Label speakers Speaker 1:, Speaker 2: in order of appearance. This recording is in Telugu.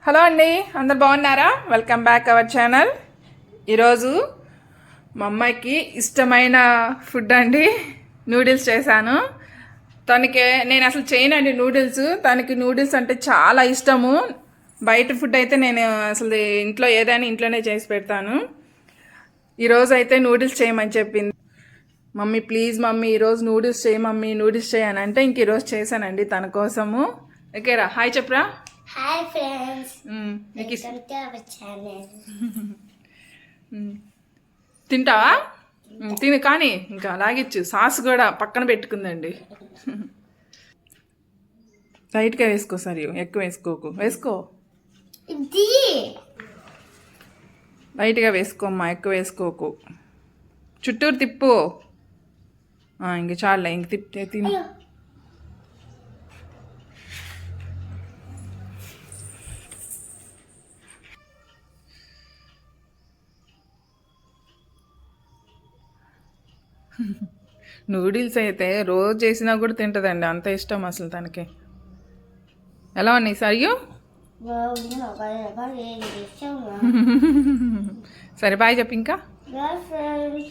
Speaker 1: హలో అండి, అందరు బాగున్నారా? Welcome back our channel. ఈరోజు మా అమ్మాయికి ఇష్టమైన ఫుడ్ అండి, నూడిల్స్ చేశాను. తనకి నేను అసలు చేయనండి నూడిల్స్. తనకి నూడిల్స్ అంటే చాలా ఇష్టము. బయట ఫుడ్ అయితే నేను అసలు ఇంట్లో ఏదైనా ఇంట్లోనే చేసి పెడతాను. ఈరోజు అయితే నూడిల్స్ చేయమని చెప్పింది. మమ్మీ ప్లీజ్ మమ్మీ ఈరోజు నూడిల్స్ చేయి మమ్మీ, నూడిల్స్ చేయని అంటే ఇంక ఈరోజు చేశానండి తన కోసము. ఓకేరా, హాయ్ చెప్పరా.
Speaker 2: Hi friends, welcome to our channel.
Speaker 1: తింటావా? తిను కానీ ఇంకా అలాగిచ్చు. సాస్ కూడా పక్కన పెట్టుకుందండి. లైట్గా వేసుకో, సరి ఎక్కువ వేసుకోకు. వేసుకో, లైట్గా వేసుకోమ్మా, ఎక్కువ వేసుకోకు. చుట్టూరు తిప్పు. ఇంక చాలే, ఇంక తిప్పి తిని. నూడిల్స్ అయితే రోజు చేసినా కూడా తింటుందండి, అంత ఇష్టం అసలు తనకి. ఎలా ఉన్నాయి సరియు?
Speaker 2: బాయ్
Speaker 1: సరే బాయ్ చెప్పు ఇంకా.
Speaker 2: ఫ్రెండ్స్.